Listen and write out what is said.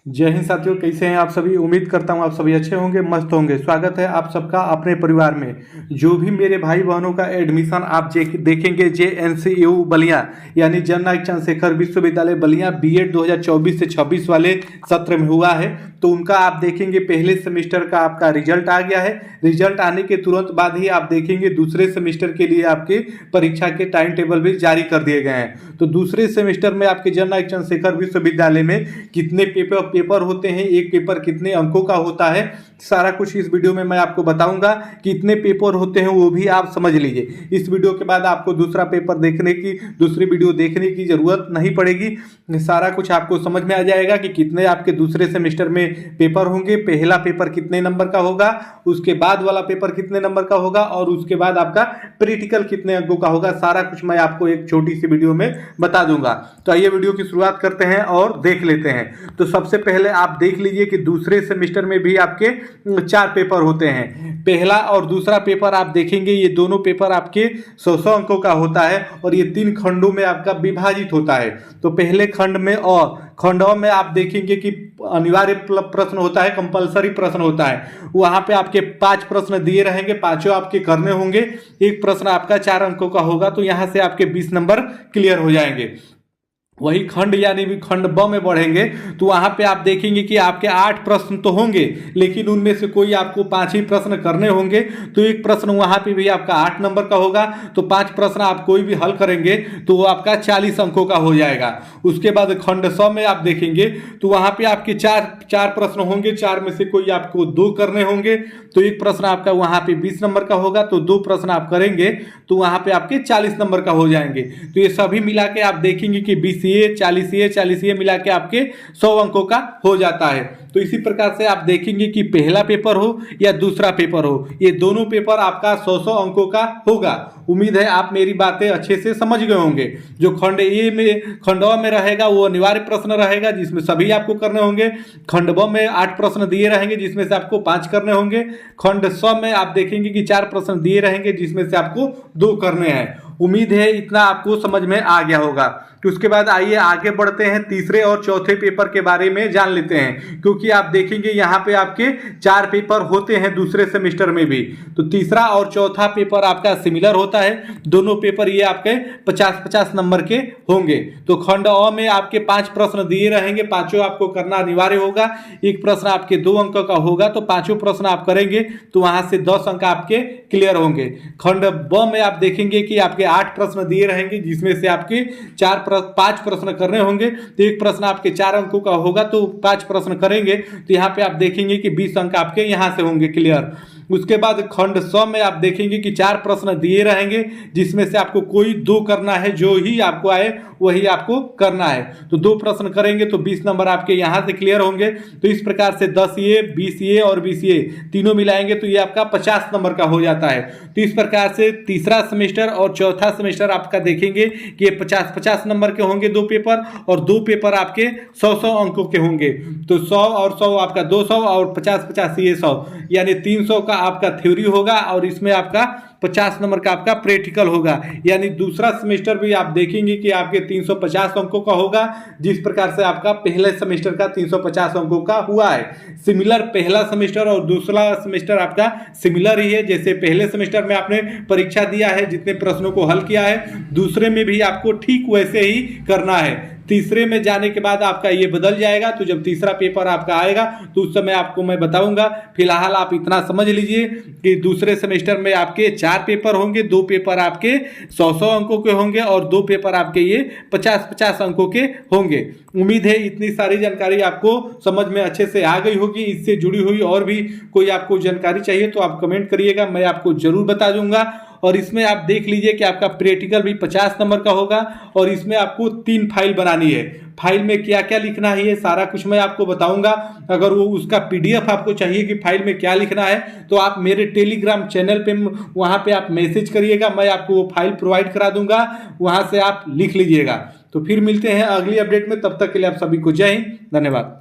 जय हिंद साथियों, कैसे हैं आप सभी। उम्मीद करता हूं आप सभी अच्छे होंगे, मस्त होंगे। स्वागत है आप सबका अपने परिवार में। जो भी मेरे भाई बहनों का एडमिशन आप देखेंगे JNCU बलिया यानी जन नायक चंद्रशेखर विश्वविद्यालय बलिया बीएड 2024 से 26 वाले सत्र में हुआ है, तो उनका आप देखेंगे पहले सेमेस्टर का आपका रिजल्ट आ गया है। रिजल्ट आने के तुरंत बाद ही आप देखेंगे दूसरे सेमेस्टर के लिए आपके परीक्षा के टाइम टेबल भी जारी कर दिए गए हैं। तो दूसरे सेमेस्टर में आपके जन नायक चंद्रशेखर विश्वविद्यालय में कितने पेपर होते हैं, एक पेपर कितने अंकों का होता है, सारा कुछ इस वीडियो में मैं आपको बताऊंगा। कितने पेपर होते हैं वो भी आप समझ लीजिए। इस वीडियो के बाद आपको दूसरा पेपर देखने की, दूसरी वीडियो देखने की जरूरत नहीं पड़ेगी। सारा कुछ आपको समझ में आ जाएगा कि कितने आपके दूसरे सेमेस्टर में पेपर होंगे, पहला पेपर कितने नंबर का होगा, उसके बाद वाला पेपर कितने नंबर का होगा और उसके बाद आपका प्रैक्टिकल कितने अंकों का होगा। सारा कुछ मैं आपको एक छोटी सी वीडियो में बता दूंगा। तो आइए वीडियो की शुरुआत करते हैं और देख लेते हैं। तो सबसे पहले आप देख लीजिए कि दूसरे सेमेस्टर में भी आपके 4 पेपर होते हैं। पहला और दूसरा पेपर आप देखेंगे, ये दोनों पेपर आपके 100 अंकों का होता है और ये 3 खंडों में आपका विभाजित होता है। तो पहले खंड में और खंडों में आप देखेंगे कि अनिवार्य प्रश्न होता है, कंपलसरी प्रश्न होता है। वहां पे आपके 5 प्रश्न दिए रहेंगे, पांचों आपके करने होंगे। एक प्रश्न आपका 4 अंकों का होगा, तो यहां से आपके 20 नंबर क्लियर हो जाएंगे। वही खंड यानी भी खंड ब में बढ़ेंगे तो वहां पे आप देखेंगे कि आपके 8 प्रश्न तो होंगे, लेकिन उनमें से कोई आपको 5 ही प्रश्न करने होंगे। तो एक प्रश्न वहां पे भी आपका 8 नंबर का होगा, तो 5 प्रश्न आप कोई भी हल करेंगे तो वो आपका 40 अंकों का हो जाएगा। उसके बाद खंड स में आप देखेंगे तो वहां पे आपके चार प्रश्न होंगे, 4 में से कोई आपको 2 करने होंगे। तो एक प्रश्न आपका वहां पे 20 नंबर का होगा, तो 2 प्रश्न आप करेंगे तो वहां पे आपके 40 नंबर का हो जाएंगे। तो ये सभी मिला के आप देखेंगे कि 20 40 मिला के आपके 100 अंकों का हो जाता है। तो इसी प्रकार से आप देखेंगे कि पहला पेपर हो या दूसरा पेपर हो, ये दोनों पेपर आपका 100 अंकों का होगा। उम्मीद है आप मेरी बातें अच्छे से समझ गए होंगे। जो खंड ए में, खंडवा में रहेगा वो अनिवार्य प्रश्न रहेगा जिसमें सभी आपको करने होंगे। खंड ब में 8 प्रश्न दिए रहेंगे जिसमें से आपको 5 करने होंगे। खंड स में आप देखेंगे कि 4 प्रश्न दिए रहेंगे जिसमें से आपको 2 करने हैं। उम्मीद है इतना आपको समझ में आ गया होगा। तो उसके बाद आइए आगे बढ़ते हैं, तीसरे और चौथे पेपर के बारे में जान लेते हैं, क्योंकि आप देखेंगे यहाँ पे आपके 4 पेपर होते हैं दूसरे सेमेस्टर में भी। तो तीसरा और चौथा पेपर आपका सिमिलर होता है, दोनों पेपर ये आपके 50-50 नंबर के होंगे। तो खंड अ में आपके 5 प्रश्न दिए रहेंगे, पांचों आपको करना अनिवार्य होगा। एक प्रश्न आपके 2 अंक का होगा, तो पांचों प्रश्न आप करेंगे तो वहां से 10 अंक आपके क्लियर होंगे। खंड ब में आप देखेंगे कि आपके 8 प्रश्न दिए रहेंगे जिसमें से आपके 5 प्रश्न करने होंगे। तो एक प्रश्न आपके 4 अंकों का होगा, तो 5 प्रश्न करेंगे तो यहाँ पे आप देखेंगे कि 20 अंक आपके यहाँ से होंगे क्लियर। उसके बाद खंड स में आप देखेंगे कि 4 प्रश्न दिए रहेंगे जिसमें से आपको कोई 2 करना है, जो ही आपको आए वही आपको करना है। तो 2 प्रश्न करेंगे तो 20 नंबर आपके यहाँ से क्लियर होंगे। तो इस प्रकार से 10A 20A और 20A तीनों मिलाएंगे तो ये आपका 50 नंबर का हो जाता है। तो इस प्रकार से तीसरा सेमेस्टर और चौथा सेमेस्टर आपका देखेंगे कि ये 50-50 नंबर के होंगे 2 पेपर, और 2 पेपर आपके 100-100 अंकों के होंगे। तो 100 और 100 आपका 200 और 50-50 ये 100 यानी 300 का आपका थ्योरी होगा और इसमें आपका 50 नंबर का आपका प्रैक्टिकल होगा। यानी दूसरा सेमेस्टर भी आप देखेंगे कि आपके 350 अंकों का होगा, जिस प्रकार से आपका पहले सेमेस्टर का 350 अंकों का हुआ है। सिमिलर पहला सेमेस्टर और दूसरा सेमेस्टर आपका सिमिलर ही है। जैसे पहले सेमेस्टर में आपने परीक्षा दिया है, जितने प्रश्नों को हल किया है, दूसरे में भी आपको ठीक वैसे ही करना है। तीसरे में जाने के बाद आपका ये बदल जाएगा। तो जब तीसरा पेपर आपका आएगा तो उस समय आपको मैं बताऊंगा। फिलहाल आप इतना समझ लीजिए कि दूसरे सेमेस्टर में आपके 4 पेपर होंगे, 2 पेपर आपके 100-100 अंकों के होंगे और 2 पेपर आपके ये 50-50 अंकों के होंगे। उम्मीद है इतनी सारी जानकारी आपको समझ में अच्छे से आ गई होगी। इससे जुड़ी हुई और भी कोई आपको जानकारी चाहिए तो आप कमेंट करिएगा, मैं आपको जरूर बता दूंगा। और इसमें आप देख लीजिए कि आपका प्रैक्टिकल भी 50 नंबर का होगा और इसमें आपको 3 फाइल बनानी है। फाइल में क्या क्या लिखना है ये सारा कुछ मैं आपको बताऊंगा। अगर वो उसका PDF आपको चाहिए कि फाइल में क्या लिखना है, तो आप मेरे टेलीग्राम चैनल पे वहां पे आप मैसेज करिएगा, मैं आपको वो फाइल प्रोवाइड करा दूंगा, वहां से आप लिख लीजिएगा। तो फिर मिलते हैं अगली अपडेट में, तब तक के लिए आप सभी को जय हिंद, धन्यवाद।